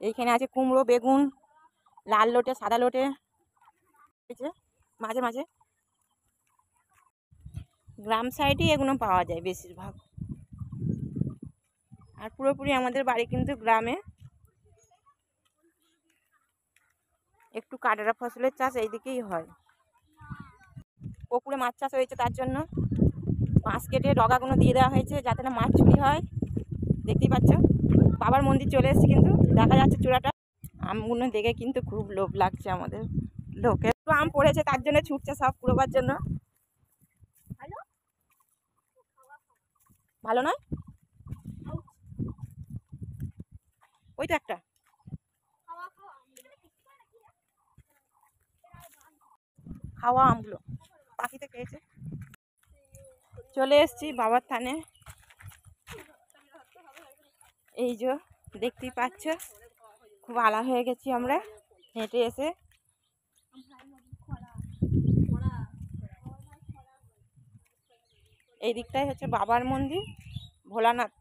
এইখানে আছে কুমড়ো, বেগুন, লাল লোটে, সাদা লোটে, মাঝে মাঝে গ্রাম সাইডে এগুলো পাওয়া যায় বেশিরভাগ। আর পুরোপুরি আমাদের বাড়ি কিন্তু গ্রামে। একটু কাটারা ফসলের চাষ এইদিকেই হয়। পুকুরে মাছ চাষ হয়েছে, তার জন্য মাছ কেটে ডগাগুলো দিয়ে দেওয়া হয়েছে যাতে না মাছ চুরি হয়। দেখতেই পাচ্ছ বাবার মন্দির চলে এসেছে, কিন্তু দেখা যাচ্ছে চূড়াটা। আমগুলো দেখে কিন্তু খুব লোভ লাগছে আমাদের লোকের। আম পড়েছে তার জন্য ছুটছে সব কুড়োবার জন্য। ভালো নয় ওই তো একটা খাওয়া আমগুলো পাখিতে খেয়েছে। চলে এসছি বাবার থানে। এই যে দেখতেই পাচ্ছ খুব আলা হয়ে গেছি আমরা হেঁটে এসে। এই দিকটাই হচ্ছে বাবার মন্দির, ভোলানাথ।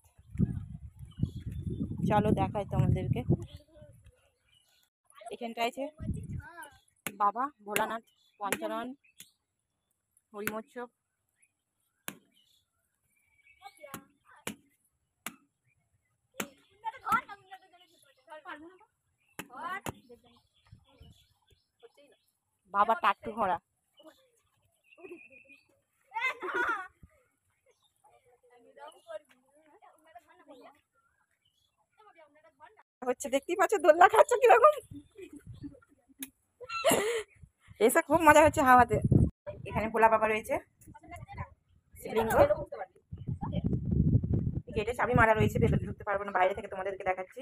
চলো দেখাই তোমাদেরকে। এখানটায় আছে বাবা ভোলানাথ, পঞ্চানন, হরিমোৎসব। বাবা টাট্টু ঘোড়া হচ্ছে, দেখতেই পাচ্ছ দোলনা খাচ্ছে কিরকম। এসে খুব মজা হচ্ছে হাওয়াতে। এখানে ভোলা বাবা রয়েছে, শিবলিঙ্গ, গেটে চাবি মারা রয়েছে, ভেতরে ঢুকতে পারবো না, বাইরে থেকে তোমাদেরকে দেখাচ্ছি।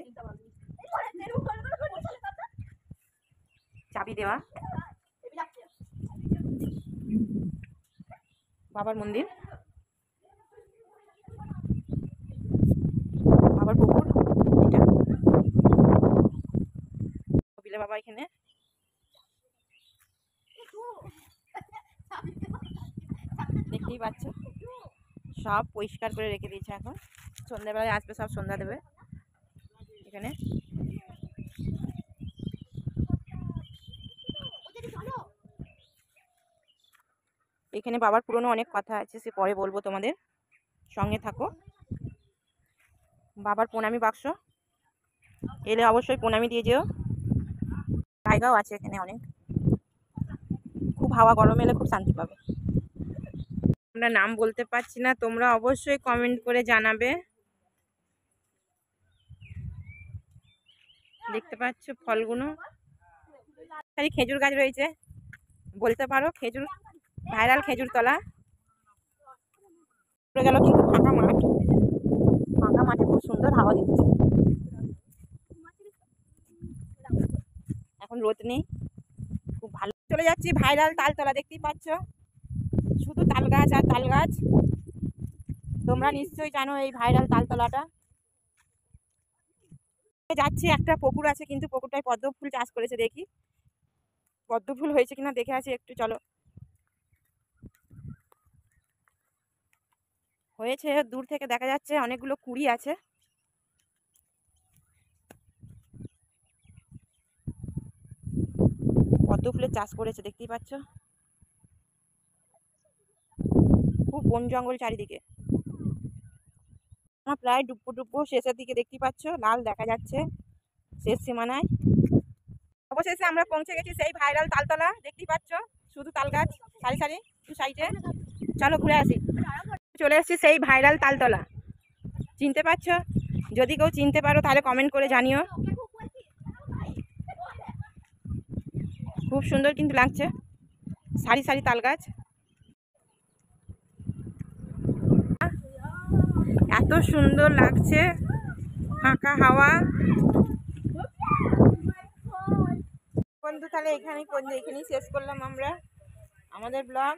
চাবি দেওয়া বাবার মন্দির, বাবার পুকুর এটা বিলে বাবা। এখানে দেখতেই পাচ্ছ সব পরিষ্কার করে রেখে দিয়েছে। এখন সন্ধ্যাবেলায় আসবে, সব সন্ধ্যা দেবে এখানে। এখানে বাবার পুরনো অনেক কথা আছে, সে পরে বলবো তোমাদের, সঙ্গে থাকো। বাবার প্রণামী বাক্স, এলে অবশ্যই প্রণামী দিয়ে যেও। জায়গাও আছে এখানে অনেক, খুব হাওয়া, গরম এলে খুব শান্তি পাবে। আমরা নাম বলতে পারছি না, তোমরা অবশ্যই কমেন্ট করে জানাবে। দেখতে পাচ্ছ ফলগুলো, খেজুর গাছ রয়েছে, বলতে পারো খেজুর, ভাইরাল খেজুর তলা। পড়ে গেল কিন্তু ফাঁকা মাঠ, ফাঁকা মাঠে খুব সুন্দর হাওয়া দিচ্ছে। এখন রোদ নেই, খুব ভালো। চলে যাচ্ছি ভাইরাল তালতলা, দেখতেই পাচ্ছ শুধু তাল গাছ আর তাল গাছ। তোমরা নিশ্চয়ই জানো এই ভাইরাল তালতলাটা। যাচ্ছি, একটা পুকুর আছে কিন্তু পুকুরটায় পদ্ম ফুল চাষ করেছে, দেখি পদ্ম ফুল হয়েছে কিনা দেখে আসি একটু। চলো, হয়েছে, দূর থেকে দেখা যাচ্ছে অনেকগুলো কুড়ি আছে। পদ্ম ফুলের চাষ করেছে, দেখতেই পাচ্ছ। খুব বন জঙ্গল চারিদিকে। আমার প্রায় ডুব্বো ডুব্বো শেষের দিকে, দেখতেই পাচ্ছ লাল দেখা যাচ্ছে শেষ সীমানায়। অবশেষে আমরা পৌঁছে গেছি সেই ভাইরাল তালতলা, দেখতেই পাচ্ছ শুধু তাল গাছ সারি সারি দু সাইডে। চলো ঘুরে আসি। চলে এসেছি সেই ভাইরাল তালতলা, চিনতে পারছো? যদি কেউ চিনতে পারো তাহলে কমেন্ট করে জানিও। খুব সুন্দর কিন্তু লাগছে, সারি সারি তাল গাছ, এত সুন্দর লাগছে, ফাঁকা হাওয়া। বন্ধু তাহলে এখানেই শেষ করলাম আমরা আমাদের ব্লগ।